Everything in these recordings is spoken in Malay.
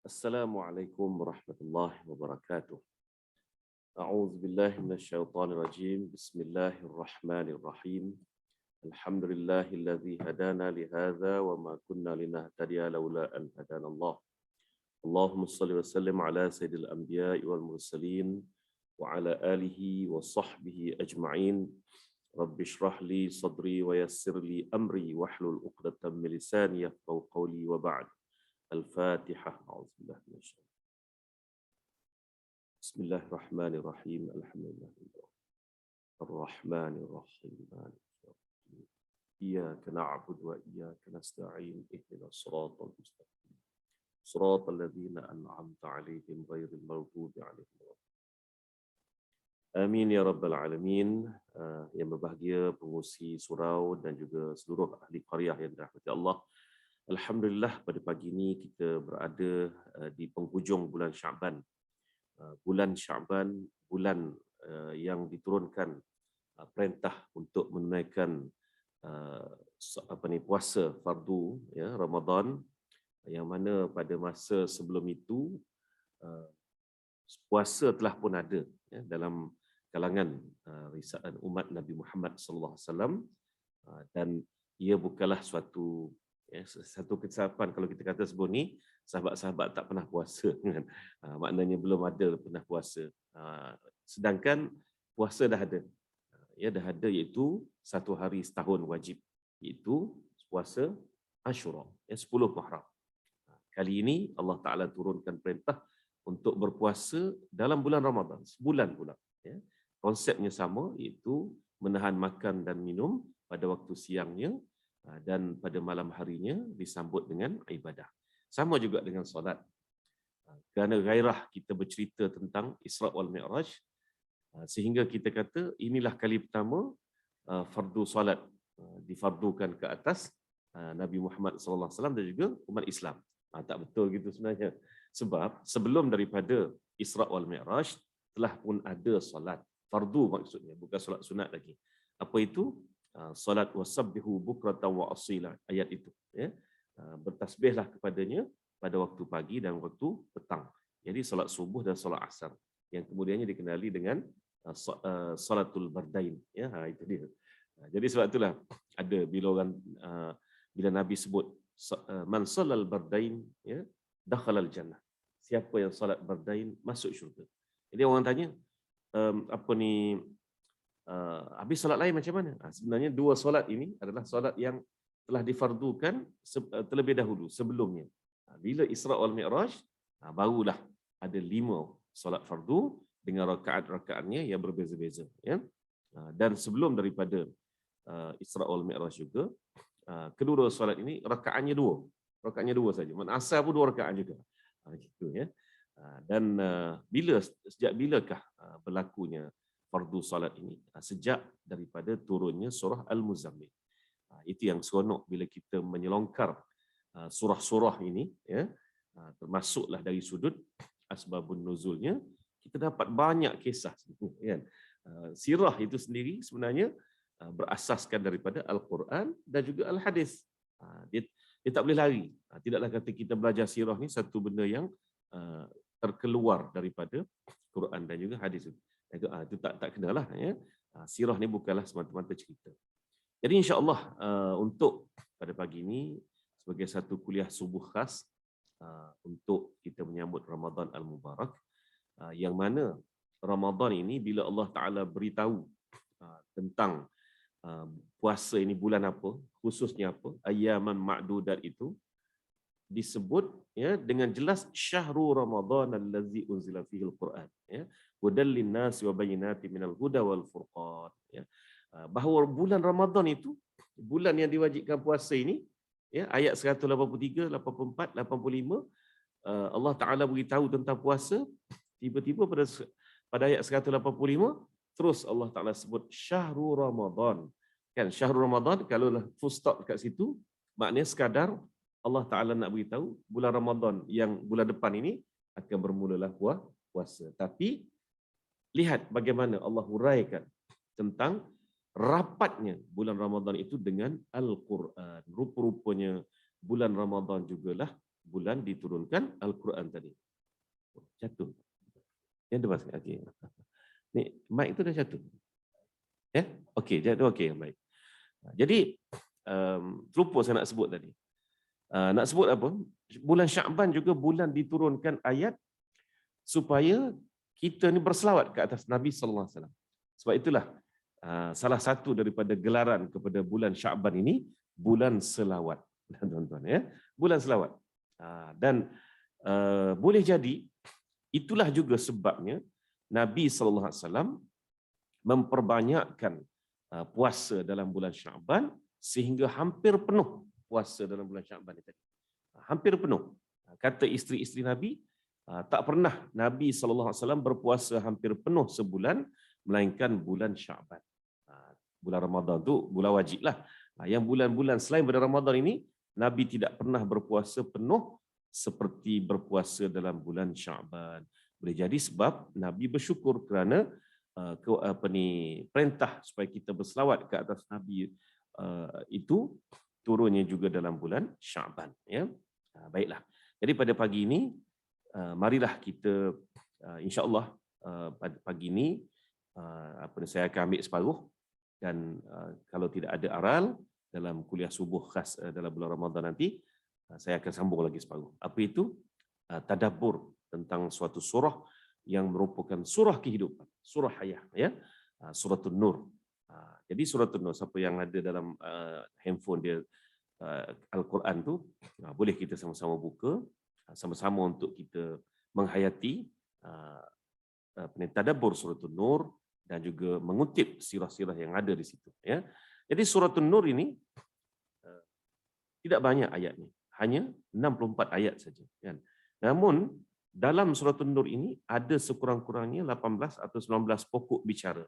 Assalamualaikum warahmatullahi wabarakatuh. A'udzu billahi minasyaitonir rajim. Bismillahirrahmanirrahim. Alhamdulillahilladzi hadana li hadza wa ma kunna linahtadiya laula an hadanallah. Allahumma shalli wa sallim ala sayyidil anbiya'i wal mursalin wa ala alihi wa sahbihi ajma'in. Rabbi shrah li sadri wa yassir li amri wahlul 'uqdatam min lisani yafqahu qawli wa ba'd. Al-Fatihah. A'udzubillahi minasyaitonir rajim. Bismillahirrahmanirrahim. Alhamdulillah. Ar-Rahmanir Rahim. Iyyaka na'budu wa iyyaka nasta'in. Ihdinas siratal mustaqim. Siratal ladzina an'amta 'alaihim ghairil maghdubi 'alaihim. Amin ya rabbal alamin. Yang berbahagia pengurusi surau dan juga seluruh ahli qaryah yang dirahmati Allah. Alhamdulillah, pada pagi ini kita berada di penghujung bulan Syaban. Bulan Syaban, bulan yang diturunkan perintah untuk menunaikan puasa fardu ya, Ramadan, yang mana pada masa sebelum itu puasa telah pun ada ya, dalam kalangan risaan umat Nabi Muhammad SAW, dan ia bukanlah satu kesilapan kalau kita kata sebelum ni sahabat-sahabat tak pernah puasa kan. Maknanya belum ada pernah puasa. Sedangkan puasa dah ada. Ya, dah ada, iaitu satu hari setahun wajib, iaitu puasa Ashura, ya, 10 Muharram. Kali ini Allah Taala turunkan perintah untuk berpuasa dalam bulan Ramadan, sebulan pula. Ya. Konsepnya sama, iaitu menahan makan dan minum pada waktu siangnya, dan pada malam harinya disambut dengan ibadah. Sama juga dengan solat. Kerana gairah kita bercerita tentang Isra wal Mi'raj, sehingga kita kata inilah kali pertama fardu solat difardukan ke atas Nabi Muhammad SAW dan juga umat Islam. Tak betul gitu sebenarnya. Sebab sebelum daripada Isra wal Mi'raj telah pun ada solat fardu, maksudnya bukan solat sunat lagi. Apa itu? Salat wasabbihu bukratan wa asila, ayat itu ya. Bertasbihlah kepadanya pada waktu pagi dan waktu petang. Jadi solat subuh dan solat asar, yang kemudiannya dikenali dengan salatul bardain ya. Itu dia. Jadi sebab itulah ada bila orang bila Nabi sebut man salal bardain ya dakhalal jannah, siapa yang solat bardain masuk syurga. Jadi orang tanya apa ni, habis solat lain macam mana? Sebenarnya dua solat ini adalah solat yang telah difardukan terlebih dahulu sebelumnya. Bila Isra wal Mi'raj, barulah ada 5 solat fardu dengan rakaat-rakaatnya yang berbeza-beza. Ya? Dan sebelum daripada Isra wal Mi'raj juga, kedua solat ini rakaatnya 2. Rakaatnya 2 saja. Mana asal pun 2 rakaat juga. Gitu ya. Dan sejak bilakah berlakunya fardu salat ini? Sejak daripada turunnya surah Al-Muzammil. Itu yang seronok bila kita menyelongkar surah-surah ini ya, termasuklah dari sudut asbabun nuzulnya, kita dapat banyak kisah kan. Sirah itu sendiri sebenarnya berasaskan daripada Al-Quran dan juga Al-Hadis. Dia tak boleh lari. Tidaklah kata kita belajar sirah ni satu benda yang terkeluar daripada Quran dan juga hadis. Itu tak kenalah ya. Sirah ni bukanlah semata-mata cerita. Jadi insya-Allah untuk pada pagi ini sebagai satu kuliah subuh khas untuk kita menyambut Ramadan Al-Mubarak, yang mana Ramadan ini bila Allah Taala beritahu tentang puasa ini bulan apa, khususnya apa, ayyaman ma'dudat itu disebut ya dengan jelas syahrul Ramadan allazi unzila fihi al-Quran ya, hudal linnas wa bayyinatin minal huda wal furqan ya. Bahawa bulan Ramadan itu bulan yang diwajibkan puasa ini ya, ayat 183, 84, 85 Allah Taala beritahu tentang puasa, tiba-tiba pada ayat 185 terus Allah Taala sebut syahrul Ramadan. Kan syahrul Ramadan kalau full stop dekat situ, maknanya sekadar Allah Ta'ala nak beritahu bulan Ramadan yang bulan depan ini akan bermulalah puasa. Tapi lihat bagaimana Allah huraikan tentang rapatnya bulan Ramadan itu dengan Al-Quran. Rupa-rupanya bulan Ramadan jugalah bulan diturunkan Al-Quran tadi. Jatuh. Yang depan sikit. Okey. Ni mic tu dah jatuh. Ya? Okey, jatuh okey, baik. Jadi terlupa saya nak sebut tadi. Nak sebut apa? Bulan Sya'ban juga bulan diturunkan ayat supaya kita ni berselawat ke atas Nabi sallallahu alaihi wasallam. Sebab itulah salah satu daripada gelaran kepada bulan Sya'ban ini bulan selawat, tuan-tuan ya. Bulan selawat. Dan boleh jadi itulah juga sebabnya Nabi sallallahu alaihi wasallam memperbanyakkan puasa dalam bulan Sya'ban sehingga hampir penuh puasa dalam bulan Sya'ban tadi. Hampir penuh. Kata isteri-isteri Nabi, tak pernah Nabi SAW berpuasa hampir penuh sebulan, melainkan bulan Sya'ban. Bulan Ramadan tu bulan wajib lah. Yang bulan-bulan selain bulan Ramadan ini, Nabi tidak pernah berpuasa penuh seperti berpuasa dalam bulan Sya'ban. Boleh jadi sebab Nabi bersyukur kerana perintah supaya kita berselawat ke atas Nabi itu turunnya juga dalam bulan Sya'ban. Ya? Baiklah. Jadi pada pagi ini, marilah kita insya-Allah pada pagi ini saya akan ambil separuh, dan kalau tidak ada aral dalam kuliah subuh khas dalam bulan Ramadan nanti, saya akan sambung lagi separuh. Apa itu? Tadabbur tentang suatu surah yang merupakan surah kehidupan, surah hayat, ya. Suratul Nur. Jadi Suratul Nur, siapa yang ada dalam handphone dia Al-Quran tu, boleh kita sama-sama buka, sama-sama untuk kita menghayati tadabbur Suratul Nur dan juga mengutip sirah-sirah yang ada di situ. Ya. Jadi Suratul Nur ini tidak banyak ayatnya, hanya 64 ayat saja. Kan? Namun dalam Suratul Nur ini ada sekurang-kurangnya 18 atau 19 pokok bicara,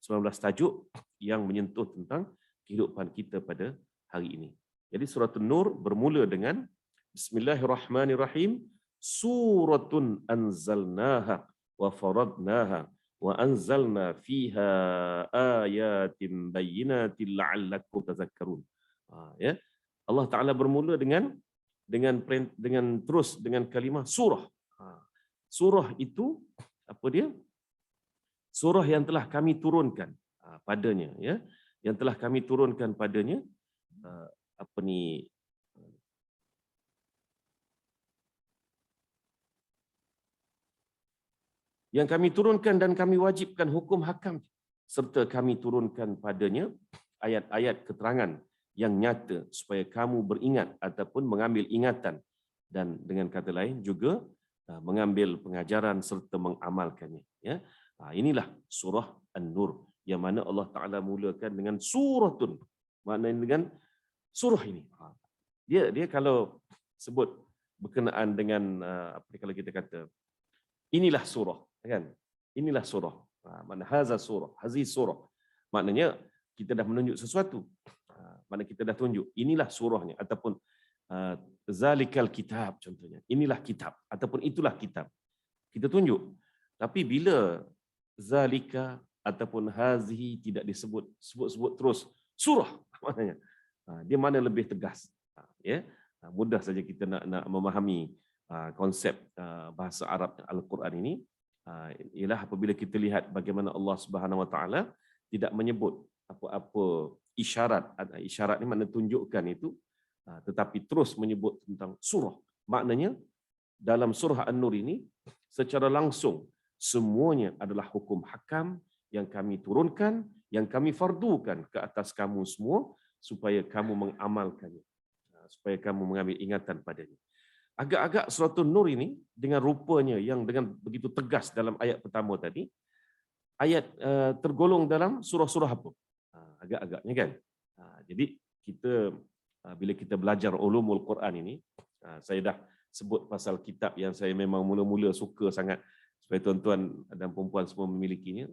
19 tajuk yang menyentuh tentang kehidupan kita pada hari ini. Jadi Suratul Nur bermula dengan Bismillahirrahmanirrahim. Suratun anzalnaha wa faradnaha wa anzalna fiha ayatin bayyinatin la'allakum tazakkarun. Ya. Allah Taala bermula dengan terus dengan kalimah surah. Surah itu apa dia? Surah yang telah kami turunkan padanya, ya. Yang telah kami turunkan padanya yang kami turunkan dan kami wajibkan hukum hakam, serta kami turunkan padanya ayat-ayat keterangan yang nyata supaya kamu beringat ataupun mengambil ingatan, dan dengan kata lain juga mengambil pengajaran serta mengamalkannya. Ya. Inilah surah An-Nur yang mana Allah Ta'ala mulakan dengan suratun, maknanya dengan surah ini. Dia kalau sebut berkenaan dengan kalau kita kata inilah surah, kan? Inilah surah. Makna haza surah, hazihi surah. Maknanya kita dah menunjuk sesuatu. Makna kita dah tunjuk inilah surahnya, ataupun zalikal kitab contohnya. Inilah kitab ataupun itulah kitab. Kita tunjuk. Tapi bila zalika ataupun hazihi tidak disebut, sebut terus surah, maknanya dia mana lebih tegas. Ya, mudah saja kita nak memahami konsep bahasa Arab Al-Quran ini. Ialah apabila kita lihat bagaimana Allah Subhanahu Wa Taala tidak menyebut apa-apa isyarat ni makna tunjukkan itu, tetapi terus menyebut tentang surah. Maknanya dalam surah An-Nur ini secara langsung semuanya adalah hukum hakam yang kami turunkan, yang kami fardukan ke atas kamu semua supaya kamu mengamalkannya, supaya kamu mengambil ingatan padanya. Agak-agak Suratul Nur ini dengan rupanya yang dengan begitu tegas dalam ayat pertama tadi, ayat tergolong dalam surah-surah apa? Agak-agaknya kan. Jadi kita bila kita belajar ulumul Quran ini, saya dah sebut pasal kitab yang saya memang mula-mula suka sangat supaya tuan-tuan dan perempuan semua memilikinya,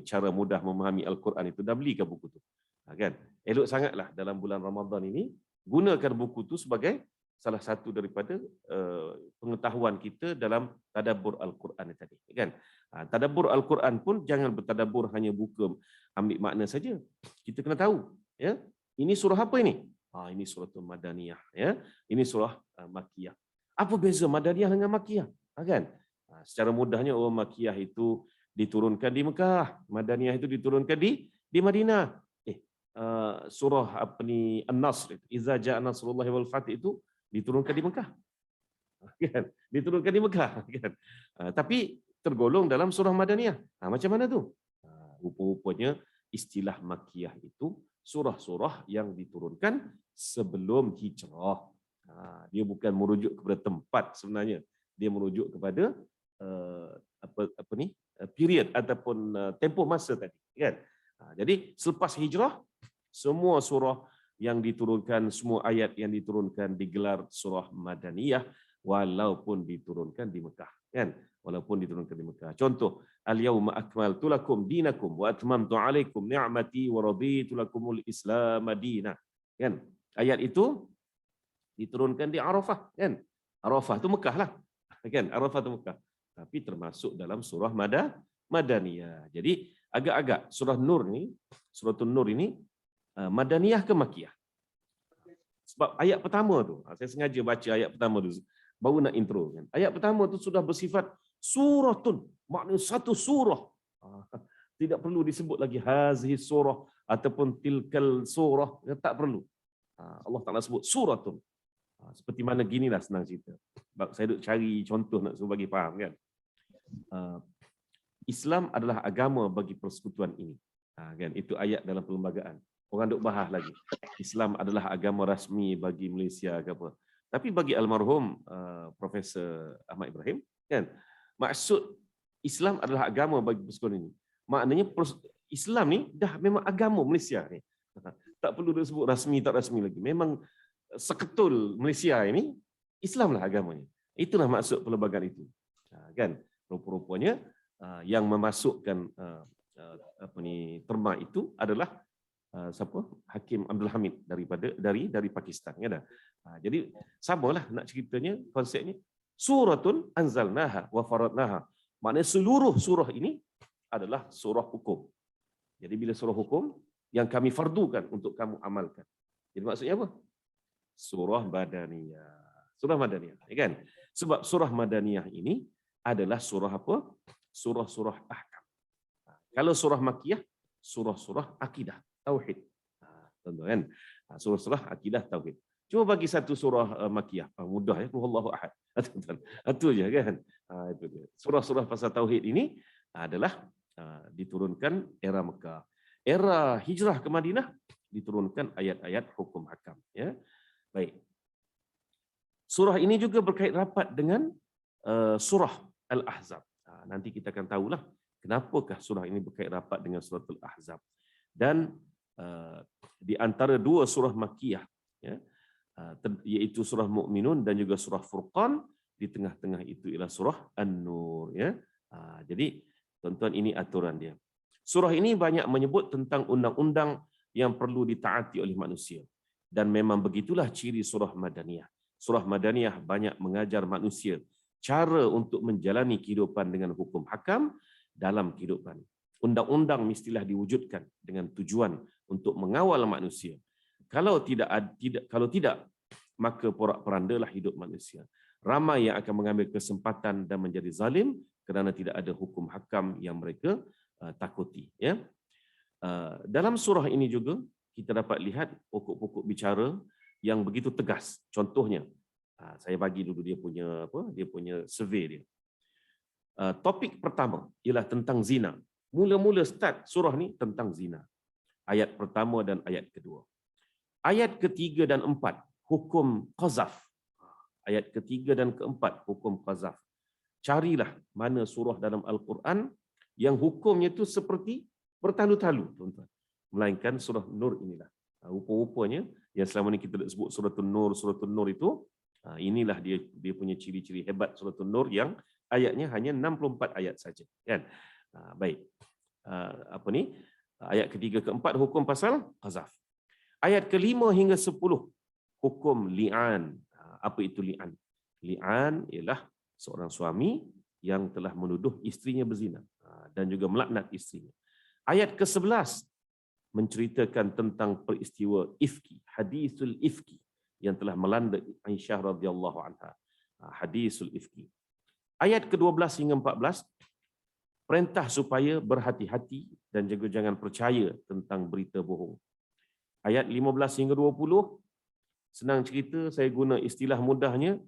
cara mudah memahami Al-Quran itu, dah belikan buku tu. Kan? Elok sangatlah dalam bulan Ramadan ini gunakan buku tu sebagai salah satu daripada pengetahuan kita dalam tadabbur Al-Quran tadi, kan? Tadabbur Al-Quran pun jangan bertadabbur hanya buka ambil makna saja. Kita kena tahu, ya. Ini surah apa ini? Ini suratul Madaniyah, ya. Ini surah Makkiyah. Apa beza Madaniyah dengan Makkiyah? Kan? Secara mudahnya Makkiyah itu diturunkan di Mekah, Madaniyah itu diturunkan di Madinah. Surah apa ni An-Nasr, Iza Ja'a Nasrullahi wal Fath itu diturunkan di Mekah. Kan? Diturunkan di Mekah, kan? Tapi tergolong dalam surah Madaniyah. Macam mana tu? Rupa-rupanya istilah Makkiyah itu surah-surah yang diturunkan sebelum hijrah. Dia bukan merujuk kepada tempat sebenarnya. Dia merujuk kepada period ataupun tempoh masa tadi, kan? Jadi selepas hijrah, semua surah yang diturunkan, semua ayat yang diturunkan digelar surah Madaniyah walaupun diturunkan di Mekah, kan? Walaupun diturunkan di Mekah. Contoh, al-yauma akmaltu lakum dinakum wa atmamtu alaikum ni'mati wa raditu lakumul Islam madina. Kan? Ayat itu diturunkan di Arafah, kan? Arafah itu Mekah lah. Kan? Arafah itu Mekah. Tapi termasuk dalam surah Madaniyah. Jadi agak-agak surah Nur ni, suratul Nur ini Madaniyah ke Makkiyah? Sebab ayat pertama tu, saya sengaja baca ayat pertama tu baru nak intro, kan. Ayat pertama tu sudah bersifat suratun, maknanya satu surah. Tidak perlu disebut lagi hazihi surah ataupun tilkal surah, tak perlu. Allah Taala sebut suratun. Seperti mana ginilah senang cerita. Saya duk cari contoh nak suruh bagi faham, kan. Islam adalah agama bagi persekutuan ini. Kan, itu ayat dalam perlembagaan. Orang duk bahas lagi. Islam adalah agama rasmi bagi Malaysia ke apa. Tapi bagi almarhum Profesor Ahmad Ibrahim, kan, maksud Islam adalah agama bagi persekutuan ini. Maknanya Islam ni dah memang agama Malaysia ni. Tak perlu disebut rasmi tak rasmi lagi. Memang seketul Malaysia ini Islamlah agamanya. Itulah maksud perlembagaan itu. Kan, rupa-rupanya yang memasukkan terma itu adalah siapa? Hakim Abdul Hamid dari Pakistan, kan. Jadi samalah nak ceritanya, konsepnya suratun anzalnaha wa faradnaha. Maknanya seluruh surah ini adalah surah hukum. Jadi bila surah hukum yang kami fardukan untuk kamu amalkan. Jadi maksudnya apa? Surah Madaniyah. Surah Madaniyah, kan? Sebab surah Madaniyah ini adalah surah apa? Surah-surah ahkam. Kalau surah Makkiyah, surah-surah akidah, tauhid. Tuan-tuan, surah-surah akidah, tauhid. Cuba bagi satu surah Makkiyah. Mudah, ya. Allahu Ahad. Itu je, kan? Itu dia. Surah-surah pasal tauhid ini adalah diturunkan era Mekah. Era hijrah ke Madinah diturunkan ayat-ayat hukum hakam, ya. Baik. Surah ini juga berkait rapat dengan surah Al-Ahzab. Nanti kita akan tahulah kenapakah surah ini berkait rapat dengan surah Al-Ahzab. Dan di antara dua surah Makkiyah, ya, iaitu surah Mu'minun dan juga surah Furqan, di tengah-tengah itu ialah surah An-Nur, ya. Jadi tuan-tuan, ini aturan dia. Surah ini banyak menyebut tentang undang-undang yang perlu ditaati oleh manusia, dan memang begitulah ciri surah Madaniyah. Surah Madaniyah banyak mengajar manusia cara untuk menjalani kehidupan dengan hukum hakam dalam kehidupan. Undang-undang mestilah diwujudkan dengan tujuan untuk mengawal manusia. Kalau tidak, maka porak-porandalah hidup manusia. Ramai yang akan mengambil kesempatan dan menjadi zalim kerana tidak ada hukum hakam yang mereka takuti, ya. Dalam surah ini juga kita dapat lihat pokok-pokok bicara yang begitu tegas. Contohnya, saya bagi dulu dia punya survey dia. Topik pertama ialah tentang zina. Mula-mula start surah ni tentang zina. Ayat pertama dan ayat kedua. Ayat ketiga dan empat, hukum qazaf. Ayat ketiga dan keempat, hukum qazaf. Carilah mana surah dalam Al-Quran yang hukumnya itu seperti bertalu-talu, tuan-tuan. Melainkan surah Nur inilah. Rupa-rupanya yang selama ni kita sebut suratul Nur itu, inilah dia punya ciri-ciri hebat suratul Nur, yang ayatnya hanya 64 ayat saja, kan. Baik. Ayat ketiga keempat hukum pasal qazaf. Ayat kelima hingga 10 hukum li'an. Apa itu li'an? Li'an ialah seorang suami yang telah menuduh isterinya berzina dan juga melaknat isterinya. Ayat ke-11 menceritakan tentang peristiwa ifki, hadisul ifki yang telah melanda Aisyah radhiyallahu anha. Hadisul ifki. Ayat ke-12 hingga 14 perintah supaya berhati-hati dan juga jangan percaya tentang berita bohong. Ayat 15 hingga 20 senang cerita, saya guna istilah mudahnya,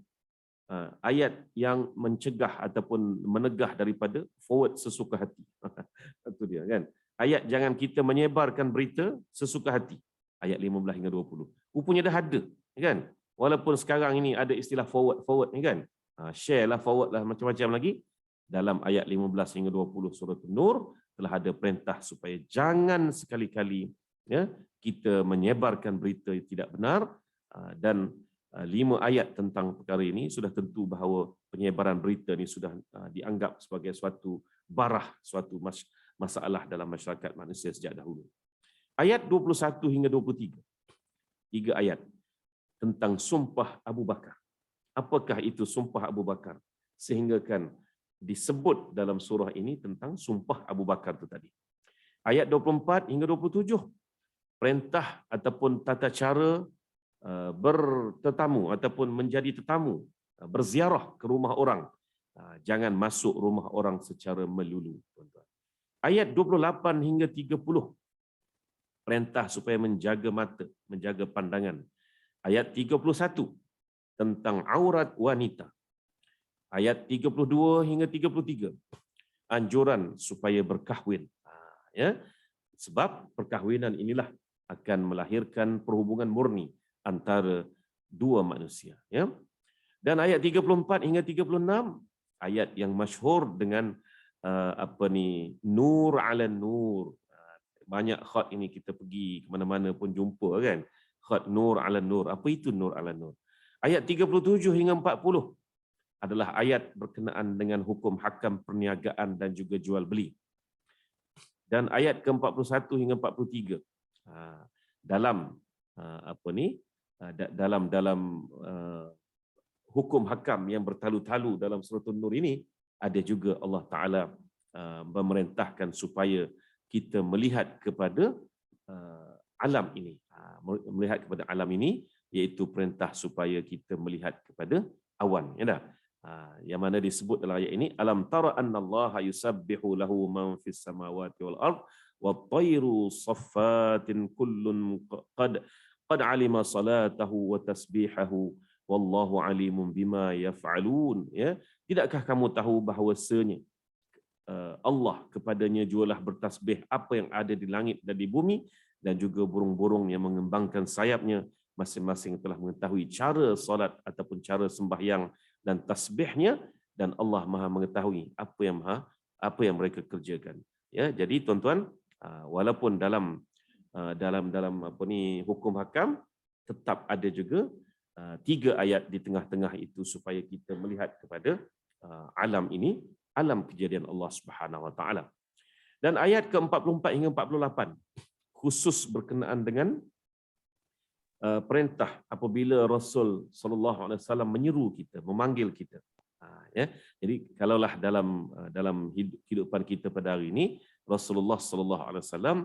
ayat yang mencegah ataupun menegah daripada forward sesuka hati. Itu dia kan. Ayat jangan kita menyebarkan berita sesuka hati. Ayat 15 hingga 20. Rupanya dah ada, kan? Walaupun sekarang ini ada istilah forward ni kan. Share lah, forward lah, macam-macam lagi. Dalam ayat 15 hingga 20 surah An-Nur telah ada perintah supaya jangan sekali-kali ya kita menyebarkan berita yang tidak benar, dan 5 ayat tentang perkara ini sudah tentu bahawa penyebaran berita ini sudah dianggap sebagai suatu barah, suatu masalah dalam masyarakat manusia sejak dahulu. Ayat 21 hingga 23. 3 ayat tentang sumpah Abu Bakar. Apakah itu sumpah Abu Bakar? Sehingga kan disebut dalam surah ini tentang sumpah Abu Bakar itu tadi. Ayat 24 hingga 27. Perintah ataupun tata cara bertetamu ataupun menjadi tetamu, berziarah ke rumah orang. Jangan masuk rumah orang secara melulu. Ayat 28 hingga 30. Perintah supaya menjaga mata, menjaga pandangan. Ayat 31 tentang aurat wanita. Ayat 32 hingga 33. Anjuran supaya berkahwin. Ya, sebab perkahwinan inilah akan melahirkan perhubungan murni antara dua manusia. Ya. Dan ayat 34 hingga 36, ayat yang masyhur dengan nur ala nur. Banyak khat ini kita pergi ke mana-mana pun jumpa kan. Khat nur ala nur. Apa itu nur ala nur? Ayat 37 hingga 40 adalah ayat berkenaan dengan hukum hakam perniagaan dan juga jual beli. Dan ayat ke-41 hingga 43 dalam dalam hukum hakam yang bertalu-talu dalam surah An-Nur ini ada juga Allah Taala memerintahkan supaya kita melihat kepada alam ini, melihat kepada alam ini, iaitu perintah supaya kita melihat kepada awan, ya dah. Yang mana disebut dalam ayat ini, alam tara annallaha yusabbihu lahu man fis samawati wal ard wat tayru saffatin kullun qad alima salatahu wa tasbihahu wallahu alimun bima yaf'alun. Ya, tidakkah kamu tahu bahawasanya Allah kepadanya jualah bertasbih apa yang ada di langit dan di bumi, dan juga burung-burung yang mengembangkan sayapnya masing-masing telah mengetahui cara solat ataupun cara sembahyang dan tasbihnya, dan Allah Maha mengetahui apa yang mereka kerjakan. Ya, jadi tuan-tuan, walaupun dalam hukum hakam tetap ada juga 3 ayat di tengah-tengah itu supaya kita melihat kepada alam ini, alam kejadian Allah Subhanahu Wa Taala. Dan ayat ke-44 hingga 48 khusus berkenaan dengan perintah apabila Rasul sallallahu alaihi wasallam menyeru kita, memanggil kita. Ya. Jadi kalaulah dalam kehidupan kita pada hari ini Rasulullah sallallahu alaihi wasallam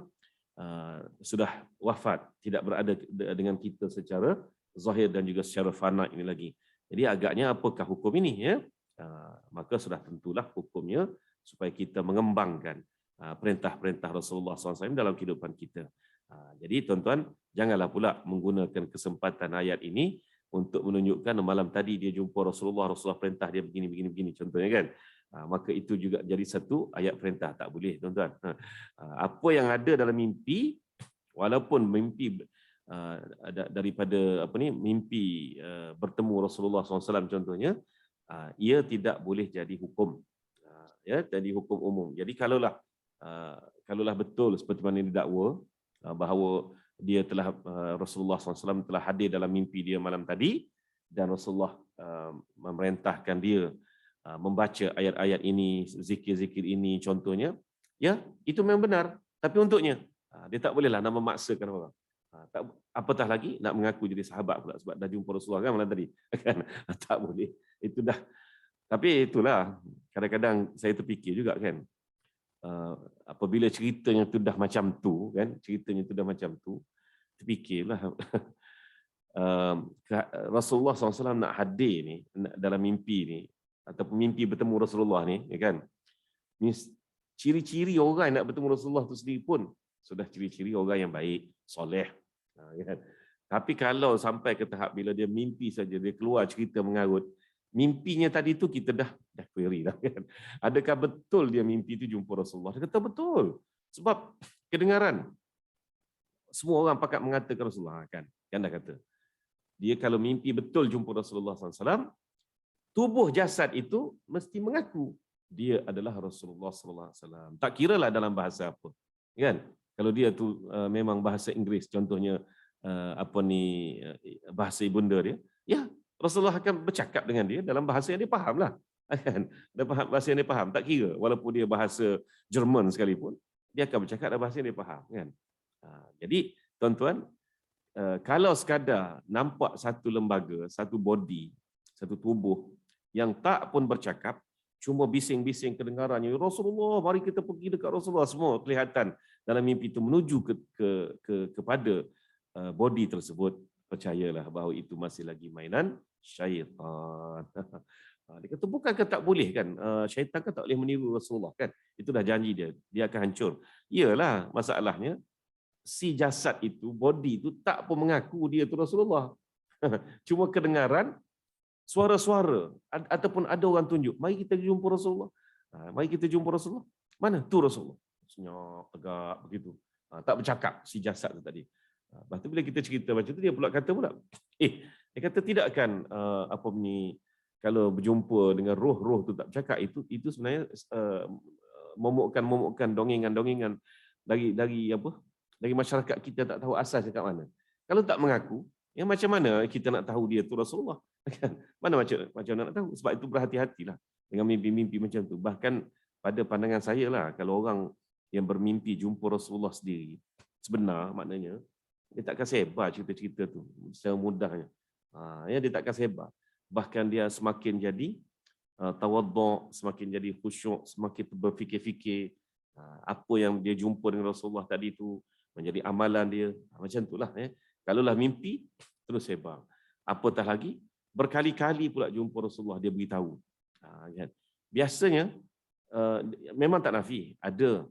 sudah wafat, tidak berada dengan kita secara zahir dan juga secara fana ini lagi. Jadi agaknya apakah hukum ini, ya? Maka sudah tentulah hukumnya supaya kita mengembangkan perintah-perintah Rasulullah SAW dalam kehidupan kita. Jadi tuan-tuan, janganlah pula menggunakan kesempatan ayat ini untuk menunjukkan malam tadi dia jumpa Rasulullah perintah dia begini contohnya kan. Maka itu juga jadi satu ayat perintah, tak boleh tuan-tuan. Apa yang ada dalam mimpi, walaupun mimpi daripada mimpi bertemu Rasulullah SAW contohnya, ia tidak boleh jadi hukum, ya, jadi hukum umum. Jadi kalaulah betul seperti mana didakwa bahawa dia telah Rasulullah SAW telah hadir dalam mimpi dia malam tadi, dan Rasulullah memerintahkan dia membaca ayat-ayat ini, zikir-zikir ini contohnya, ya, itu memang benar. Tapi untuknya dia tak bolehlah nak memaksakan orang. Apatah lagi nak mengaku jadi sahabat pula sebab dah jumpa Rasulullah kan malam tadi. Kan? Tak boleh. Itu dah. Tapi itulah, kadang-kadang saya terfikir juga kan, apabila ceritanya tu dah macam tu kan, ceritanya tu dah macam tu, terfikirlah Rasulullah SAW nak hadir ni dalam mimpi ni, ataupun mimpi bertemu Rasulullah ni, ya kan? Ni ciri-ciri orang yang nak bertemu Rasulullah tu sendiri pun sudah ciri-ciri orang yang baik, soleh. Ya kan? Tapi kalau sampai ke tahap bila dia mimpi saja, dia keluar cerita mengarut, mimpinya tadi tu kita dah query dah kan. Adakah betul dia mimpi tu jumpa Rasulullah? Dia kata betul. Sebab kedengaran semua orang pakat mengatakan Rasulullah kan. Kan dah kata. Dia kalau mimpi betul jumpa Rasulullah SAW, tubuh jasad itu mesti mengaku dia adalah Rasulullah SAW. Tak kiralah dalam bahasa apa. Kan? Kalau dia tu memang bahasa Inggeris, contohnya bahasa ibunda dia, ya Rasulullah akan bercakap dengan dia dalam bahasa yang dia faham lah. Kan? Bahasa yang dia faham, tak kira. Walaupun dia bahasa Jerman sekalipun, dia akan bercakap dalam bahasa yang dia faham. Kan? Jadi, tuan-tuan, kalau sekadar nampak satu lembaga, satu body, satu tubuh yang tak pun bercakap, cuma bising-bising kedengarannya, Rasulullah, mari kita pergi dekat Rasulullah, semua kelihatan dalam mimpi itu menuju kepada body tersebut, percayalah bahawa itu masih lagi mainan syaitan. Dia kata, bukankah tak boleh kan? Syaitan kan tak boleh meniru Rasulullah kan? Itu dah janji dia akan hancur. Iyalah, masalahnya si jasad itu, body itu tak pun mengaku dia itu Rasulullah. Cuma kedengaran, suara-suara, ataupun ada orang tunjuk, mari kita jumpa Rasulullah. Mari kita jumpa Rasulullah. Mana? Tu Rasulullah. Senyap, tegak, begitu. Tak bercakap si jasad tu tadi. Lepas tu bila kita cerita macam tu, dia pula kata pula, dia kata tidak kan, kalau berjumpa dengan roh-roh tu tak bercakap, itu sebenarnya momokkan dongengan-dongengan dari masyarakat kita, tak tahu asasnya kat mana. Kalau tak mengaku, yang macam mana kita nak tahu dia tu Rasulullah? Mana macam nak tahu? Sebab itu berhati-hatilah dengan mimpi-mimpi macam tu. Bahkan pada pandangan saya lah, kalau orang yang bermimpi jumpa Rasulullah sendiri, sebenar maknanya, dia takkan sebar cerita-cerita tu secara mudahnya. Dia takkan sebar. Bahkan dia semakin jadi tawaddu', semakin jadi khusyuk, semakin berfikir-fikir apa yang dia jumpa dengan Rasulullah tadi tu menjadi amalan dia. Macam itulah. Kalaulah mimpi, terus sebar. Apatah lagi, berkali-kali pula jumpa Rasulullah, dia beritahu. Biasanya, memang tak nafi, ada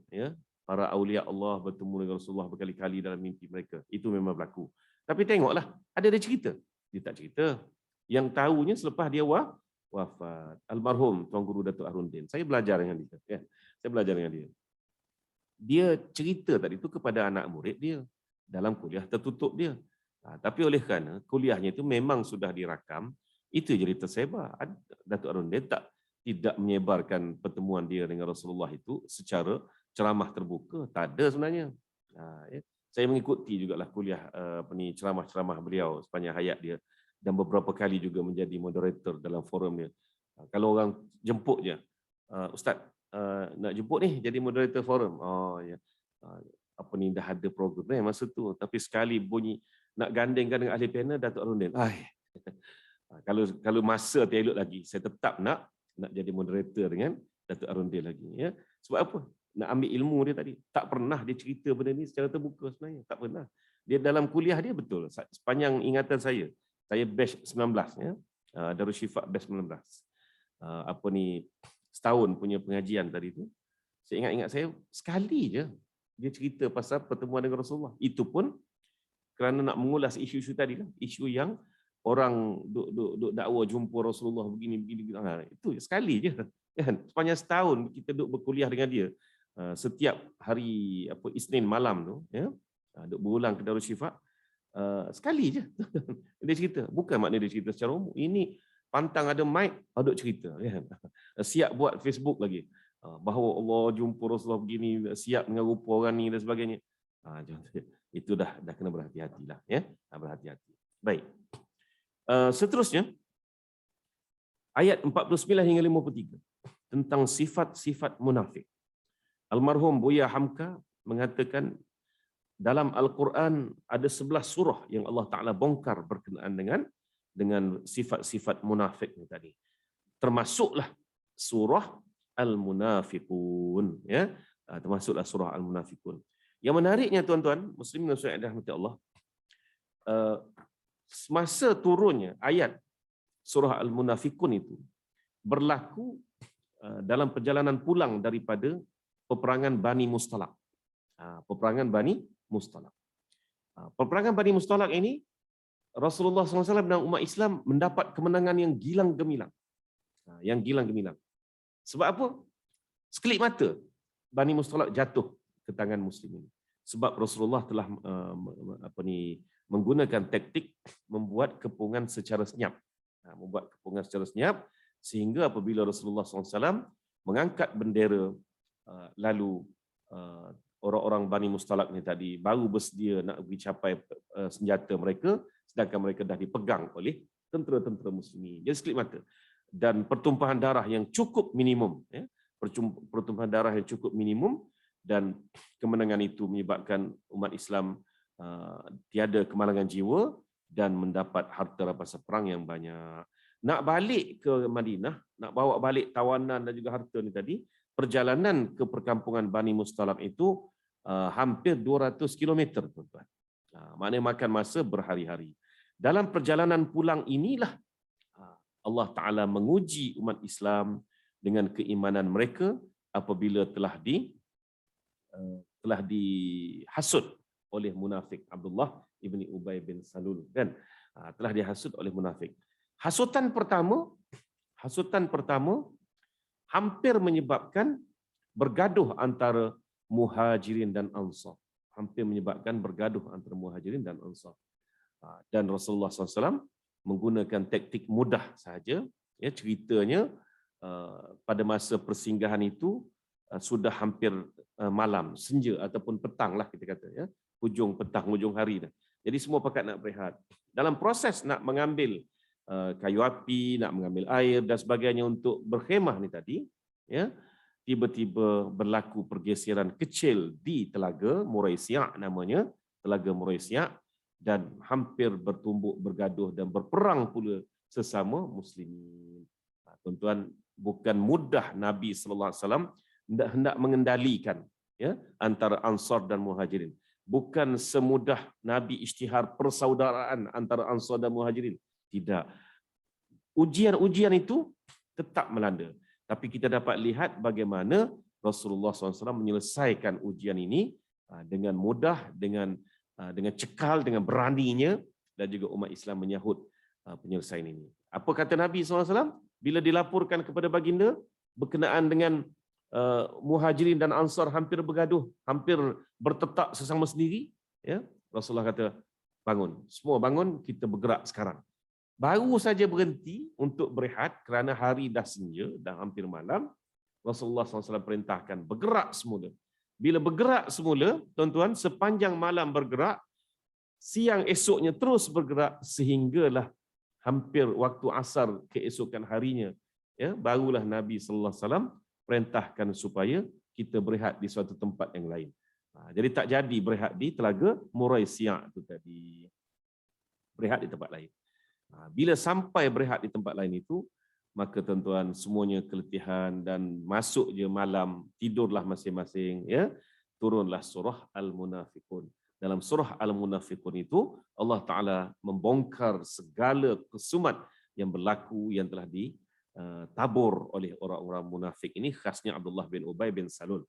para awliya Allah bertemu dengan Rasulullah berkali-kali dalam mimpi mereka. Itu memang berlaku. Tapi tengoklah, ada dia cerita. Dia tak cerita. Yang tahunya selepas dia wafat. Almarhum Tuan Guru Datuk Arundin. Saya belajar dengan dia. Saya belajar dengan dia. Dia cerita tadi itu kepada anak murid dia dalam kuliah tertutup dia. Tapi oleh kerana kuliahnya itu memang sudah dirakam, itu jadi tersebar. Datuk Arundin tidak menyebarkan pertemuan dia dengan Rasulullah itu secara ceramah terbuka. Tak ada sebenarnya. Saya mengikuti jugalah kuliah ceramah-ceramah beliau sepanjang hayat dia, dan beberapa kali juga menjadi moderator dalam forum dia. Kalau orang jemput je, Ustaz, nak jemput ni jadi moderator forum. Dah ada program masa tu, tapi sekali bunyi nak gandingkan dengan ahli panel, Datuk Arundin, kalau masa elok lagi, saya tetap nak jadi moderator dengan Datuk Arundin lagi. Sebab apa? Nak ambil ilmu dia tadi. Tak pernah dia cerita benda ni secara terbuka sebenarnya. Tak pernah. Dia dalam kuliah dia betul. Sepanjang ingatan saya batch 19, Darul Syifa batch 19. Setahun punya pengajian tadi tu. Saya ingat saya sekali je dia cerita pasal pertemuan dengan Rasulullah. Itu pun kerana nak mengulas isu-isu tadi lah. Isu yang orang duk dakwa jumpa Rasulullah begini. Itu sekali je. Kan? Sepanjang setahun kita duk berkuliah dengan dia. Setiap hari Isnin malam tu, duk berulang ke Darul Syifa. Sekali je dia cerita. Bukan maknanya dia cerita secara umum. Ini pantang ada mic, duk cerita. Siap buat Facebook lagi. Bahawa Allah jumpa Rasulullah begini, siap dengan rupa orang ni dan sebagainya. Itu dah kena berhati-hatilah. Berhati-hati. Baik. Seterusnya, ayat 49 hingga 53 tentang sifat-sifat munafik. Almarhum Buya Hamka mengatakan dalam Al-Quran ada 11 surah yang Allah Ta'ala bongkar berkenaan dengan sifat-sifat munafik ni tadi. Termasuklah surah Al-Munafiqun. termasuklah surah Al-Munafikun. Yang menariknya tuan-tuan, muslimin dan muslimat dirahmati Allah, semasa turunnya ayat surah Al-Munafikun itu berlaku dalam perjalanan pulang daripada peperangan Bani Mustalaq. Peperangan Bani Mustalaq. Peperangan Bani Mustalaq ini Rasulullah SAW dan umat Islam mendapat kemenangan yang gilang gemilang. Yang gilang gemilang. Sebab apa? Sekelip mata Bani Mustalaq jatuh ke tangan muslimin. Sebab Rasulullah telah menggunakan taktik membuat kepungan secara senyap. Membuat kepungan secara senyap sehingga apabila Rasulullah SAW mengangkat bendera, lalu orang-orang Bani Mustalaq ni tadi baru bersedia nak pergi capai senjata mereka, sedangkan mereka dah dipegang oleh tentera-tentera muslimin. Jadi sekelip mata. Dan pertumpahan darah yang cukup minimum, pertumpahan darah yang cukup minimum, dan kemenangan itu menyebabkan umat Islam tiada kemalangan jiwa dan mendapat harta rampasan perang yang banyak. Nak balik ke Madinah, nak bawa balik tawanan dan juga harta ni tadi, perjalanan ke perkampungan Bani Mustalaq itu hampir 200 km, tuan-tuan. Maknanya makan masa berhari-hari. Dalam perjalanan pulang inilah Allah Ta'ala menguji umat Islam dengan keimanan mereka apabila telah dihasut oleh munafik Abdullah ibni Ubay bin Salul, kan? Telah dihasut oleh munafik. Hasutan pertama hampir menyebabkan bergaduh antara Muhajirin dan Ansar. Hampir menyebabkan bergaduh antara Muhajirin dan Ansar. Dan Rasulullah SAW menggunakan taktik mudah sahaja. Ya, ceritanya pada masa persinggahan itu sudah hampir malam, senja ataupun petang lah kita kata, ya, hujung petang, hujung hari dah. Jadi semua pakat nak berehat. Dalam proses nak mengambil kayu api, nak mengambil air dan sebagainya untuk berkhemah ni tadi, ya, tiba-tiba berlaku pergeseran kecil di Telaga Muraisya' namanya, Telaga Muraisya', dan hampir bertumbuk bergaduh dan berperang pula sesama muslimin. Tuan-tuan, bukan mudah Nabi sallallahu alaihi wasallam hendak mengendalikan, ya, antara Ansar dan Muhajirin. Bukan semudah Nabi isytihar persaudaraan antara Ansar dan Muhajirin. Tidak. Ujian-ujian itu tetap melanda. Tapi kita dapat lihat bagaimana Rasulullah SAW menyelesaikan ujian ini dengan mudah, dengan cekal, dengan beraninya, dan juga umat Islam menyahut penyelesaian ini. Apa kata Nabi SAW bila dilaporkan kepada baginda berkenaan dengan Muhajirin dan Ansar hampir bergaduh, hampir bertetak sesama sendiri, ya? Rasulullah kata, bangun, semua bangun, kita bergerak sekarang. Baru saja berhenti untuk berehat kerana hari dah senja, dah hampir malam, Rasulullah SAW perintahkan bergerak semula. Bila bergerak semula, tuan-tuan, sepanjang malam bergerak, siang esoknya terus bergerak sehinggalah hampir waktu asar keesokan harinya, ya, barulah Nabi sallallahu alaihi wasallam perintahkan supaya kita berehat di suatu tempat yang lain. Jadi tak jadi berehat di Telaga Muraisya' itu tadi. Berehat di tempat lain. Bila sampai berehat di tempat lain itu, maka tuan-tuan semuanya keletihan dan masuk je malam, tidurlah masing-masing, ya. Turunlah surah Al-Munafikun. Dalam surah Al-Munafikun itu Allah Ta'ala membongkar segala kesumat yang berlaku, yang telah ditabur oleh orang-orang munafik ini, khasnya Abdullah bin Ubay bin Salul.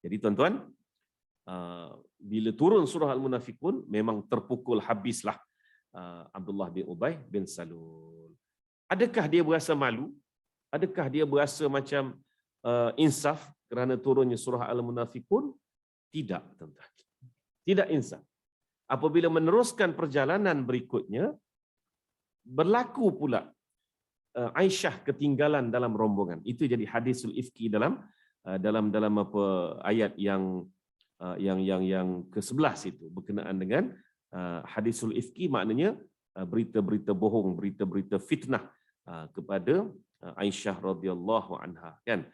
Jadi tuan-tuan, bila turun surah Al-Munafikun memang terpukul habislah Abdullah bin Ubay bin Salul. Adakah dia berasa malu? Adakah dia berasa macam insaf kerana turunnya surah Al-Munafikun? Tidak, tuan-tuan. Tidak insaf. Apabila meneruskan perjalanan berikutnya, berlaku pula Aisyah ketinggalan dalam rombongan. Itu jadi hadisul ifki dalam apa ayat yang ke-11 itu berkenaan dengan hadisul ifki, maknanya berita-berita bohong, berita-berita fitnah kepada Aisyah radhiyallahu anha, kan?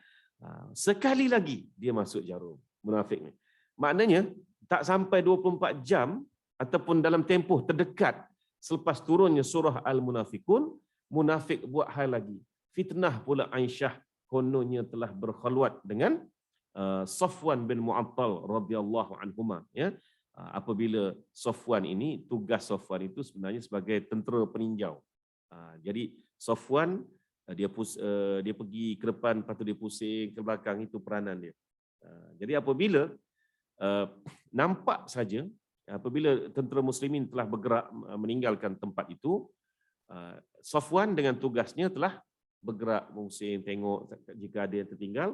Sekali lagi dia masuk jarum, munafik ni. Maknanya tak sampai 24 jam ataupun dalam tempoh terdekat selepas turunnya surah Al-Munafikun, munafik buat hal lagi. Fitnah pula Aisyah kononnya telah berkhulwat dengan Safwan bin Mu'attal radhiyallahu anhuma, ya. Apabila Safwan ini, tugas Safwan itu sebenarnya sebagai tentera peninjau. Jadi Safwan dia pergi ke depan, lepas tu dia pusing ke belakang, itu peranan dia. Jadi apabila nampak saja, apabila tentera muslimin telah bergerak meninggalkan tempat itu, Safwan dengan tugasnya telah bergerak pusing, tengok jika ada yang tertinggal.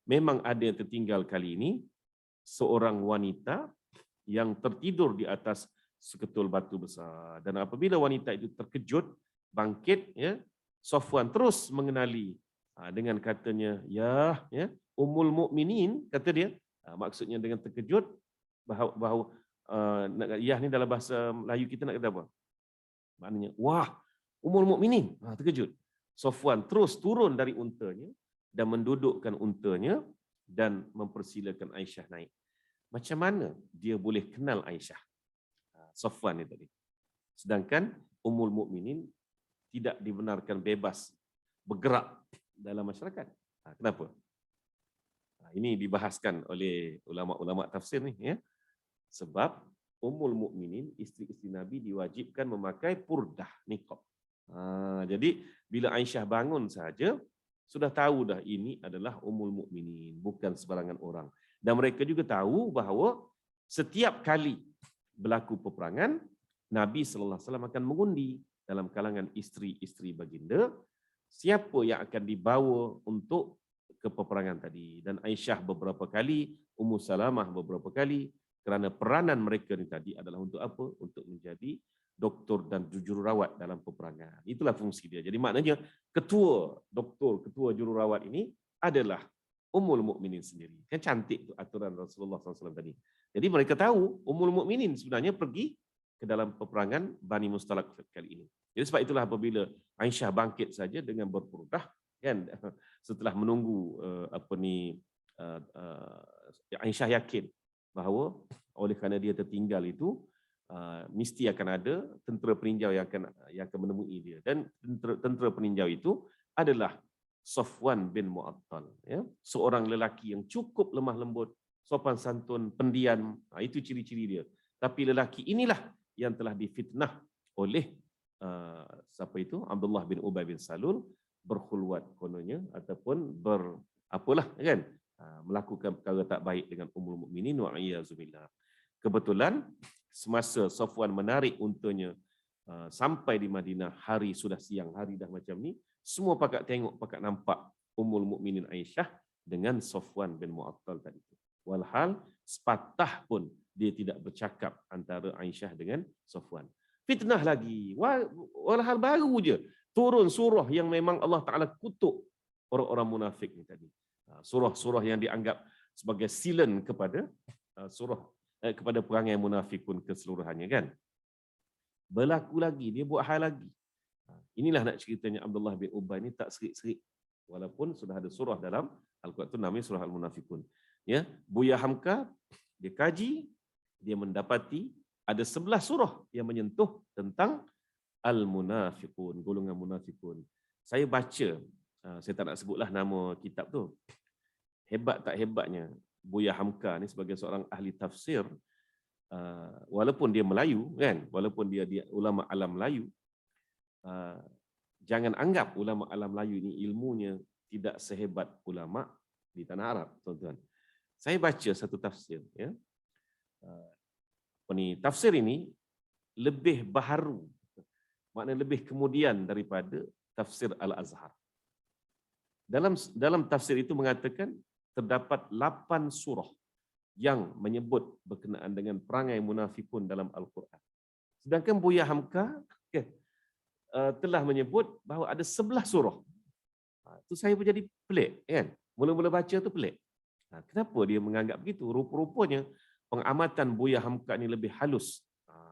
Memang ada yang tertinggal kali ini, seorang wanita yang tertidur di atas seketul batu besar. Dan apabila wanita itu terkejut, bangkit, ya, Safwan terus mengenali dengan katanya, ya, Ummul Mukminin, kata dia. Maksudnya dengan terkejut, bahawa ya ni dalam bahasa Melayu kita nak kata apa? Maknanya, wah, Ummul Mukminin, terkejut. Safwan terus turun dari untanya dan mendudukkan untanya dan mempersilakan Aisyah naik. Macam mana dia boleh kenal Aisyah? Safwan ni tadi. Sedangkan Ummul Mukminin tidak dibenarkan bebas bergerak dalam masyarakat. Kenapa? Ini dibahaskan oleh ulama-ulama tafsir ni, ya. Sebab Ummul Mukminin, isteri-isteri Nabi, diwajibkan memakai purdah, niqab. Jadi bila Aisyah bangun saja, sudah tahu dah ini adalah Ummul Mukminin, bukan sebarangan orang. Dan mereka juga tahu bahawa setiap kali berlaku peperangan, Nabi sallallahu alaihi wasallam akan mengundi dalam kalangan isteri-isteri baginda siapa yang akan dibawa untuk ke peperangan tadi. Dan Aisyah beberapa kali, Ummu Salamah beberapa kali, kerana peranan mereka ni tadi adalah untuk apa? Untuk menjadi doktor dan jururawat dalam peperangan. Itulah fungsi dia. Jadi maknanya ketua doktor, ketua jururawat ini adalah Ummul Mukminin sendiri. Kan cantik tu aturan Rasulullah SAW tadi. Jadi mereka tahu Ummul Mukminin sebenarnya pergi ke dalam peperangan Bani Mustalaq kali ini. Jadi sebab itulah apabila Aisyah bangkit saja dengan berpurdah, kan, setelah menunggu Aisyah yakin bahawa oleh kerana dia tertinggal itu, mesti akan ada tentera peninjau yang akan menemui dia. Dan tentera peninjau itu adalah Safwan bin Mu'attal, ya, seorang lelaki yang cukup lemah lembut, sopan santun, pendiam. Itu ciri-ciri dia. Tapi lelaki inilah yang telah difitnah oleh siapa itu? Abdullah bin Ubay bin Salul, berkhulwat kononnya, ataupun kan, melakukan perkara tak baik dengan Ummul Mukminin wa iyyazubillah. Kebetulan semasa Safwan menarik untanya sampai di Madinah, hari sudah siang, hari dah macam ni, semua pakat tengok, pakat nampak Ummul Mukminin Aisyah dengan Safwan bin Mu'attal tadi. Walhal sepatah pun dia tidak bercakap antara Aisyah dengan Safwan. Fitnah lagi. Walhal baru je turun surah yang memang Allah Ta'ala kutuk orang-orang munafik ni tadi. Surah-surah yang dianggap sebagai silen kepada kepada perangai munafikun keseluruhannya, kan. Berlaku lagi, dia buat hal lagi. Inilah nak ceritanya Abdullah bin Ubay ni tak serik-serik. Walaupun sudah ada surah dalam Al-Quran itu namanya surah Al-Munafikun. Ya, Buya Hamka dia kaji, dia mendapati ada 11 surah yang menyentuh tentang Al-Munafikun, golongan munafikun. Saya baca, saya tak nak sebutlah nama kitab tu. Hebat tak hebatnya Buya Hamka ni sebagai seorang ahli tafsir, walaupun dia Melayu, kan, walaupun dia ulama alam Melayu, jangan anggap ulama alam Melayu ini ilmunya tidak sehebat ulama di tanah Arab, tuan-tuan. Saya baca satu tafsir, ya. Tafsir ini lebih baharu, maknanya lebih kemudian daripada tafsir Al-Azhar. Dalam tafsir itu mengatakan terdapat 8 surah yang menyebut berkenaan dengan perangai munafikun dalam Al-Quran. Sedangkan Buya Hamka telah menyebut bahawa ada 11 surah. Itu saya pun jadi pelik, kan. Mula-mula baca tu pelik. Kenapa dia menganggap begitu? Rupa-rupanya pengamatan Buya Hamka ni lebih halus.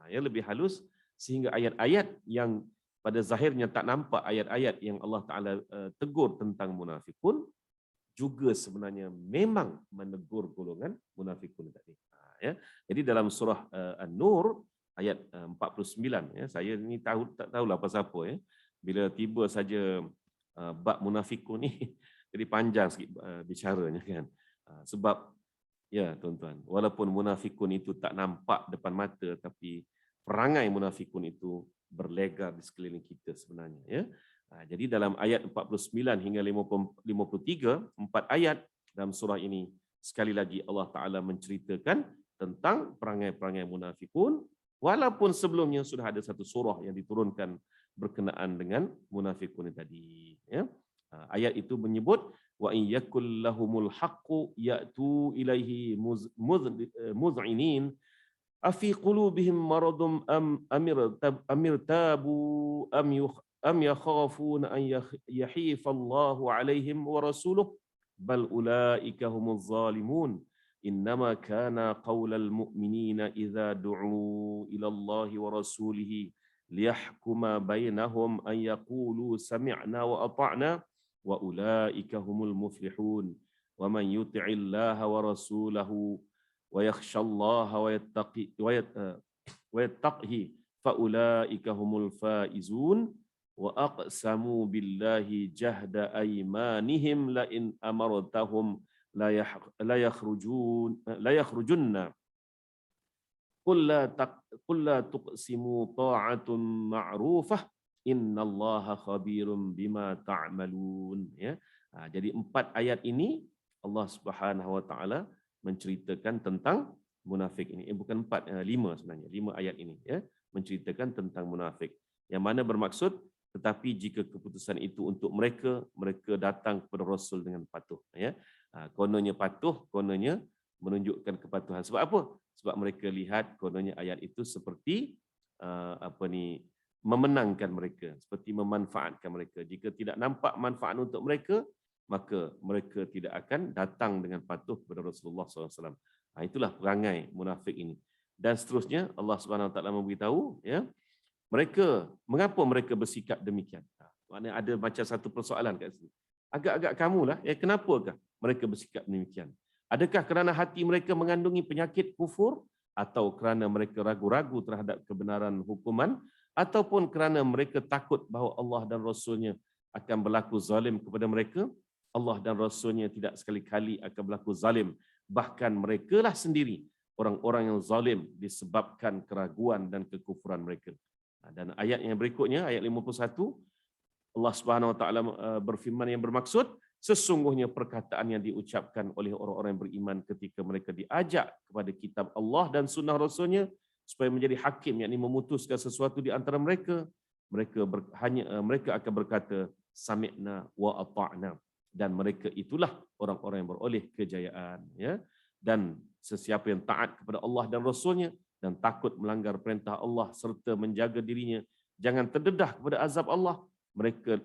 Lebih halus sehingga ayat-ayat yang pada zahirnya tak nampak ayat-ayat yang Allah Ta'ala tegur tentang munafikun, juga sebenarnya memang menegur golongan munafikun tadi. Jadi dalam surah An-Nur ayat 49, ya, saya ni tak tahulah pasal apa, ya. Bila tiba saja bab munafikun ni jadi panjang sikit bicaranya, kan. Sebab ya tuan-tuan, walaupun munafikun itu tak nampak depan mata, tapi perangai munafikun itu berlegar di sekeliling kita sebenarnya. Ya. Jadi dalam ayat 49 hingga 53, 4 ayat dalam surah ini, sekali lagi Allah Ta'ala menceritakan tentang perangai-perangai munafikun, walaupun sebelumnya sudah ada satu surah yang diturunkan berkenaan dengan munafikun tadi. Ya. Ayat itu menyebut, wa in yakul lahumul haqqu ya'tu ilaihi muz'inin afi qulubihim maradun amir tabu am yakhafuna an yahifa Allahu alaihim wa rasuluhu bal ulaika humuz zalimun innama kana qaulal mu'minina idza du'u ila Allahi wa rasulihi liyahkuma bainahum an yaqulu sami'na wa ata'na wa ulaika humul muflihun wa man yuti'illaha wa rasulahu wa yakhshallaha wa yattaqihi fa ulaika humul faizun wa aqsamu billahi jahda aymanihim la in amartahum la yakhrujunna qul la tuqsimu ta'atun ma'rufah innallaha khabirum bima ta'malun. Ya. Jadi 4 ayat ini Allah Subhanahu wa taala menceritakan tentang munafik ini. Bukan 4, 5 sebenarnya. 5 ayat ini ya, menceritakan tentang munafik. Yang mana bermaksud, tetapi jika keputusan itu untuk mereka, mereka datang kepada Rasul dengan patuh. Ya. Kononnya patuh, kononnya menunjukkan kepatuhan. Sebab apa? Sebab mereka lihat kononnya ayat itu seperti memenangkan mereka, seperti memanfaatkan mereka. Jika tidak nampak manfaat untuk mereka, maka mereka tidak akan datang dengan patuh kepada Rasulullah SAW. Itulah perangai munafik ini. Dan seterusnya Allah Subhanahu Wa Taala memberitahu, ya, mereka, mengapa mereka bersikap demikian? Maknanya ada macam satu persoalan kat sini. Agak-agak kamulah, ya, kenapakah mereka bersikap demikian? Adakah kerana hati mereka mengandungi penyakit kufur, atau kerana mereka ragu-ragu terhadap kebenaran hukuman, ataupun kerana mereka takut bahawa Allah dan Rasulnya akan berlaku zalim kepada mereka? Allah dan Rasulnya tidak sekali-kali akan berlaku zalim. Bahkan merekalah sendiri orang-orang yang zalim disebabkan keraguan dan kekufuran mereka. Dan ayat yang berikutnya, ayat 51, Allah Subhanahu Wa Taala berfirman yang bermaksud, sesungguhnya perkataan yang diucapkan oleh orang-orang yang beriman ketika mereka diajak kepada kitab Allah dan sunnah Rasulnya supaya menjadi hakim, yakni memutuskan sesuatu di antara mereka, mereka akan berkata sami'na wa ata'na, dan mereka itulah orang-orang yang beroleh kejayaan. Ya. Dan sesiapa yang taat kepada Allah dan Rasulnya dan takut melanggar perintah Allah serta menjaga dirinya jangan terdedah kepada azab Allah,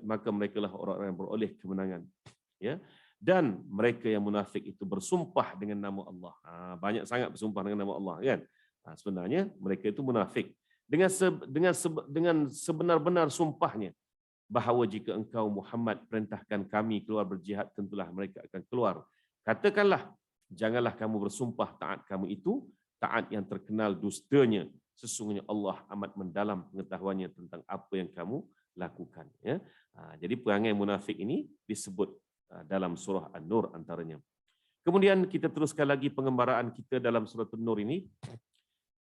maka mereka lah orang-orang yang beroleh kemenangan. Ya. Dan mereka yang munafik itu bersumpah dengan nama Allah. Banyak sangat bersumpah dengan nama Allah, kan? Sebenarnya mereka itu munafik dengan sebenar-benar sumpahnya bahawa jika engkau Muhammad perintahkan kami keluar berjihad, tentulah mereka akan keluar. Katakanlah, janganlah kamu bersumpah taat kamu itu taat yang terkenal dustanya. Sesungguhnya Allah amat mendalam pengetahuannya tentang apa yang kamu lakukan. Ya. Jadi perangai munafik ini disebut dalam surah An-Nur antaranya. Kemudian kita teruskan lagi pengembaraan kita dalam surah An-Nur ini.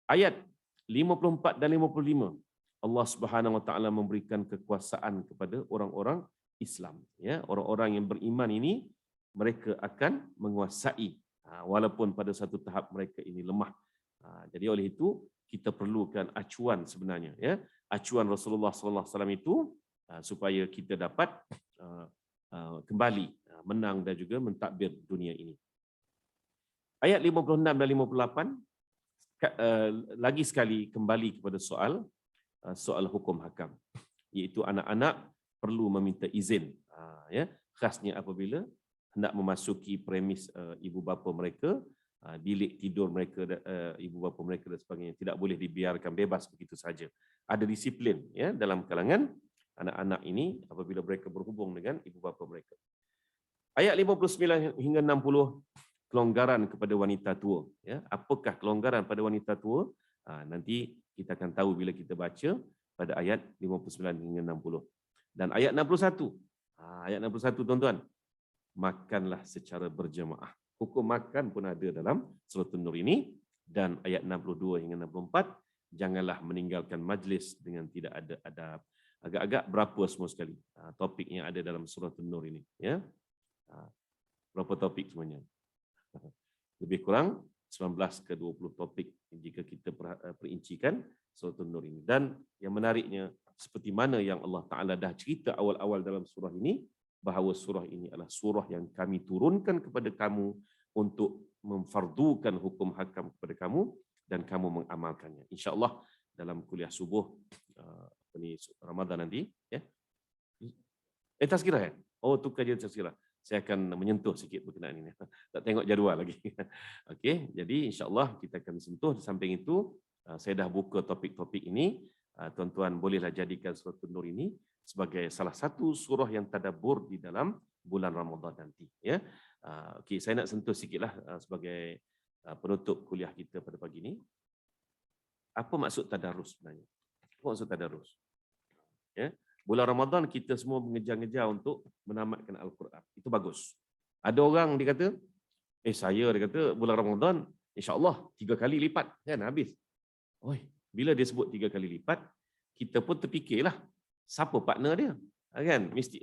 Ayat 54 dan 55. Allah Subhanahu Wa Taala memberikan kekuasaan kepada orang-orang Islam. Ya, orang-orang yang beriman ini mereka akan menguasai, walaupun pada satu tahap mereka ini lemah. Jadi oleh itu kita perlukan acuan sebenarnya. Ya, acuan Rasulullah SAW itu supaya kita dapat kembali menang dan juga mentadbir dunia ini. Ayat 56 dan 58 lagi sekali kembali kepada soal hukum hakam, iaitu anak-anak perlu meminta izin, ya, khasnya apabila hendak memasuki premis ibu bapa mereka, bilik tidur mereka, ibu bapa mereka dan sebagainya. Tidak boleh dibiarkan bebas begitu saja. Ada disiplin, ya, dalam kalangan anak-anak ini apabila mereka berhubung dengan ibu bapa mereka. Ayat 59 hingga 60, kelonggaran kepada wanita tua. Ya, apakah kelonggaran pada wanita tua? Nanti kita akan tahu bila kita baca pada ayat 59 hingga 60. Dan ayat 61. Ayat 61 tuan-tuan. Makanlah secara berjemaah. Hukum makan pun ada dalam surah An-Nur ini, dan ayat 62 hingga 64, janganlah meninggalkan majlis dengan tidak ada adab. Agak-agak berapa semua sekali topik yang ada dalam surah An-Nur ini, ya. Berapa topik semuanya? Lebih kurang 19 ke 20 topik jika kita perincikan surah An-Nur ini. Dan yang menariknya, seperti mana yang Allah Ta'ala dah cerita awal-awal dalam surah ini, bahawa surah ini adalah surah yang kami turunkan kepada kamu untuk memfardukan hukum hakam kepada kamu dan kamu mengamalkannya. InsyaAllah dalam kuliah subuh Ramadan nanti, ya. Tazkirah ya? Oh, tu kajian tazkirah. Saya akan menyentuh sikit berkenaan ini. Tak tengok jadual lagi. Okey, jadi insya-Allah kita akan sentuh. Di samping itu, saya dah buka topik-topik ini. Tuan-tuan bolehlah jadikan surah An-Nur ini sebagai salah satu surah yang tadabbur di dalam bulan Ramadan nanti, ya. Okey, saya nak sentuh sikitlah sebagai penutup kuliah kita pada pagi ini. Apa maksud tadarus sebenarnya? Apa maksud tadarus? Ya. Bulan Ramadan kita semua mengejar-ngejar untuk menamatkan Al-Quran. Itu bagus. Ada orang dia kata, dia kata bulan Ramadan insya-Allah 3 kali lipat kan habis. Oi, bila dia sebut 3 kali lipat, kita pun terfikirlah siapa partner dia. Kan? Mesti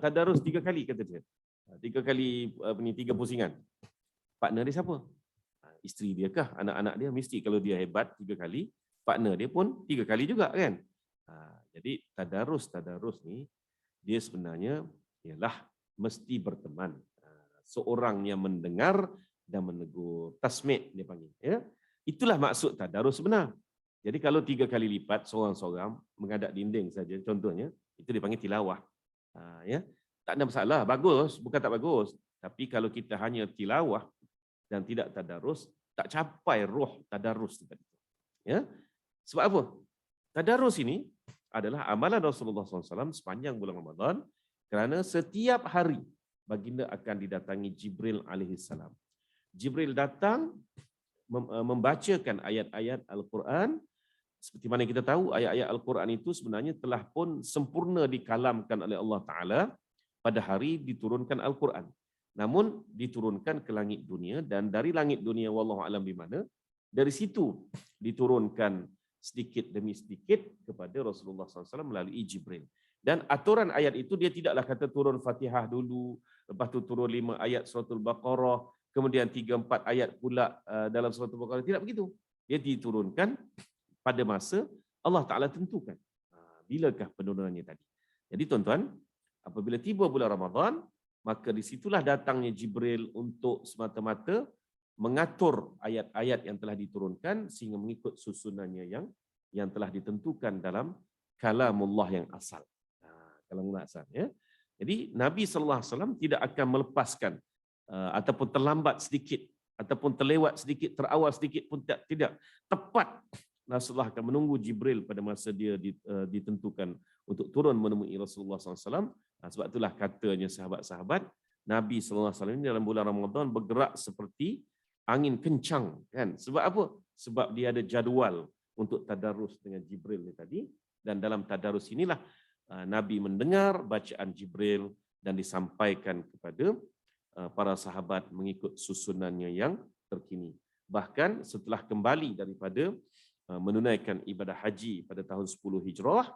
tadarus 3 kali kata dia. 3 kali 3 pusingan. Partner dia siapa? Isteri dia kah? Anak-anak dia? Mesti kalau dia hebat 3 kali, partner dia pun 3 kali juga kan? Jadi tadarus ni dia sebenarnya ialah mesti berteman. Seorang yang mendengar dan menegur, tasmi' dia panggil, ya. Itulah maksud tadarus sebenar. Jadi kalau 3 kali lipat seorang-seorang menghadap dinding saja contohnya, itu dipanggil tilawah. Ya. Tak ada masalah, bagus, bukan tak bagus. Tapi kalau kita hanya tilawah dan tidak tadarus, tak capai roh tadarus tadi. Ya. Sebab apa? Tadarus ini adalah amalan Rasulullah SAW sepanjang bulan Ramadan, kerana setiap hari baginda akan didatangi Jibril alaihissalam. Jibril datang membacakan ayat-ayat Al-Quran. Seperti mana kita tahu, ayat-ayat Al-Quran itu sebenarnya telah pun sempurna dikalamkan oleh Allah Ta'ala pada hari diturunkan Al-Quran. Namun diturunkan ke langit dunia, dan dari langit dunia wallahu alam di mana, dari situ diturunkan sedikit demi sedikit kepada Rasulullah SAW melalui Jibril. Dan aturan ayat itu dia tidaklah kata turun Fatihah dulu, lepas tu turun 5 ayat Suratul Baqarah, kemudian 3-4 ayat pula dalam Suratul Baqarah. Tidak begitu. Dia diturunkan pada masa Allah Ta'ala tentukan. Bilakah penurunannya tadi. Jadi tuan-tuan, apabila tiba bulan Ramadan, maka disitulah datangnya Jibril untuk semata-mata mengatur ayat-ayat yang telah diturunkan sehingga mengikut susunannya yang telah ditentukan dalam kalamullah yang asal. Kalamullah asal, ya. Jadi Nabi SAW tidak akan melepaskan ataupun terlambat sedikit ataupun terlewat sedikit, terawal sedikit pun tidak. Tepat Rasulullah akan menunggu Jibril pada masa dia ditentukan untuk turun menemui Rasulullah SAW. Sebab itulah katanya sahabat-sahabat, Nabi SAW ini dalam bulan Ramadan bergerak seperti angin kencang, kan? Sebab apa? Sebab dia ada jadual untuk tadarus dengan Jibril ni tadi, dan dalam tadarus inilah Nabi mendengar bacaan Jibril dan disampaikan kepada para sahabat mengikut susunannya yang terkini. Bahkan setelah kembali daripada menunaikan ibadah haji pada tahun 10 Hijrah,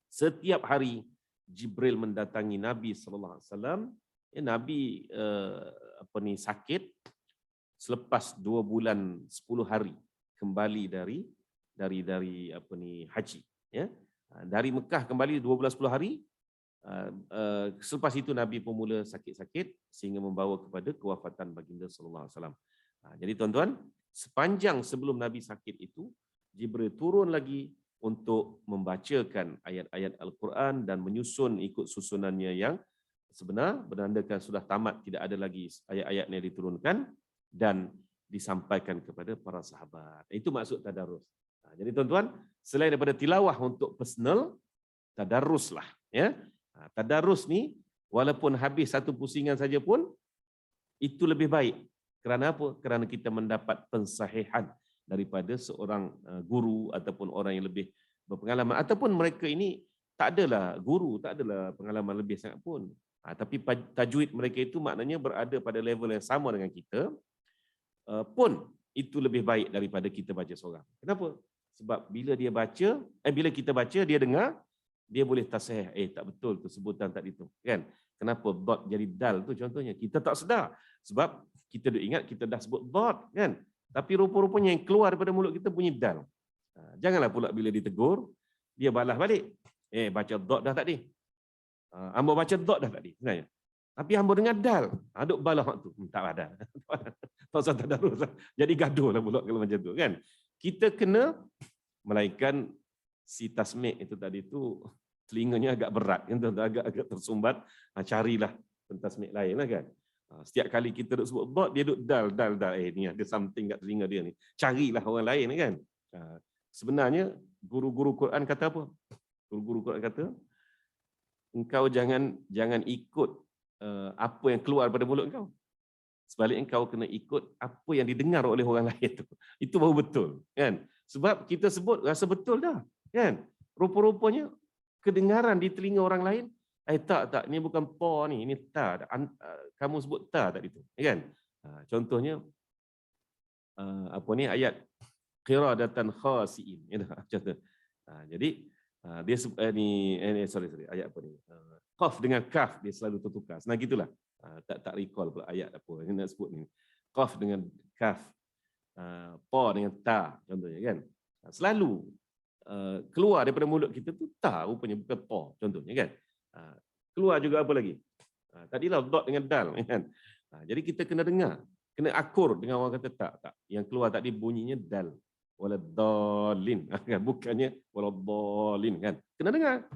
setiap hari Jibril mendatangi Nabi sallallahu alaihi wasallam. Nabi sakit selepas 2 bulan 10 hari kembali dari haji, ya. Dari Mekah kembali 2 bulan 10 hari. Selepas itu Nabi pun mula sakit-sakit sehingga membawa kepada kewafatan baginda sallallahu alaihi wasallam. Jadi tuan-tuan, sepanjang sebelum Nabi sakit itu, Jibril turun lagi untuk membacakan ayat-ayat Al-Quran dan menyusun ikut susunannya yang sebenar, menandakan sudah tamat, tidak ada lagi ayat-ayat yang diturunkan dan disampaikan kepada para sahabat. Itu maksud tadarus. Jadi tuan-tuan, selain daripada tilawah untuk personal, tadaruslah, ya. Tadarus ni walaupun habis 1 pusingan saja pun itu lebih baik. Kerana apa? Kerana kita mendapat pensahihan daripada seorang guru ataupun orang yang lebih berpengalaman, ataupun mereka ini tak adalah guru, tak adalah pengalaman lebih sangat pun. Tapi tajwid mereka itu maknanya berada pada level yang sama dengan kita, pun itu lebih baik daripada kita baca seorang. Kenapa? Sebab bila kita baca, dia dengar, dia boleh tasahih, tak betul tu sebutan tadi tu, kan? Kenapa dot jadi dal tu contohnya? Kita tak sedar. Sebab kita duk ingat kita dah sebut dot, kan? Tapi rupa-rupanya yang keluar daripada mulut kita bunyi dal. Janganlah pula bila ditegur, dia balas balik. Baca dot dah tadi. Hamba baca dot dah tadi sebenarnya. Tapi hamba dengar dal. Duk balas waktu. Tak ada. Tak usah tadarus. Jadi gaduh lah pula kalau macam tu, kan? Kita kena, melainkan si tasmik itu tadi tu telinganya agak berat, kan? Agak tersumbat. Carilah pentasmik lain lah, kan? Setiap kali kita duk sebut dot, dia duk dal. Ni ada something kat telinga dia ni. Carilah orang lain, kan? Sebenarnya guru-guru Quran kata apa? Guru-guru Quran kata, engkau jangan ikut apa yang keluar pada mulut engkau. Sebaliknya engkau kena ikut apa yang didengar oleh orang lain tu. Itu baru betul, kan? Sebab kita sebut rasa betul dah, kan? Rupa-rupanya kedengaran di telinga orang lain, tak, ni bukan pa ni, ini ta. Kamu sebut ta tadi tu, kan? Contohnya ayat qiradatan khasiin, macam tu. Jadi dia sorry ayat apa ni? Qaf dengan kaf dia selalu tertukar. Senang gitulah. Tak recall pula ayat apa yang nak sebut ni. Qaf dengan kaf, pa dengan ta contohnya, kan? Selalu keluar daripada mulut kita tu ta, rupanya bukan pa contohnya, kan? Keluar juga apa lagi? Tadilah dot dengan dal, kan? Jadi kita kena dengar, kena akur dengan orang kata tak. Yang keluar tadi bunyinya dal. Waladdallin, kan? Bukannya waladdallin, kan? Kena dengar.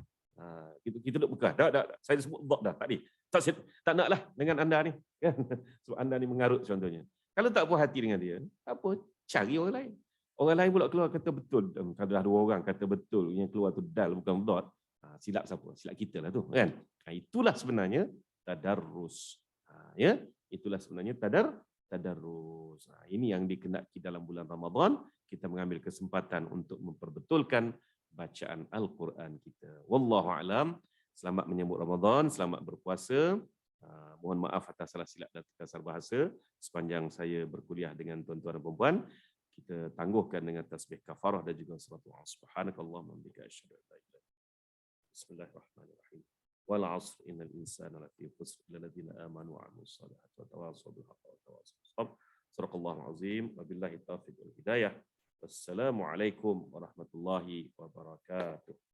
Kita duk buka. Tak. Saya sebut dot dah tadi. Tak naklah dengan anda ni, kan? Sebab anda ni mengarut contohnya. Kalau tak puas hati dengan dia, apa? Cari orang lain. Orang lain pula keluar kata betul. Kalau dah 2 orang kata betul, yang keluar tu dal bukan dot. Silap siapa? Silap kita lah tu, kan? Itulah sebenarnya tadarrus. Ya, itulah sebenarnya tadarrus. Ini yang dikehendaki dalam bulan Ramadan, kita mengambil kesempatan untuk memperbetulkan bacaan Al-Quran kita. Wallahu a'lam. Selamat menyambut Ramadan, selamat berpuasa. Mohon maaf atas salah silap dan terkasar bahasa sepanjang saya berkuliah dengan tuan-tuan dan puan-puan. Kita tangguhkan dengan tasbih kafarah dan juga surat Subhanakallahumma wa bihamdika asyhadu an la ilaha illa anta. Bismillahirrahmanirrahim. Wal 'asr innal insana lafi khusr illa alladziina aamanu wa 'amilus shalihati wa tawassaw bil haqqi wa tawassaw bis sabr. Shadaqallahul 'azim wa billahi taufiq wal hidayah. Wassalamu alaikum warahmatullahi wabarakatuh.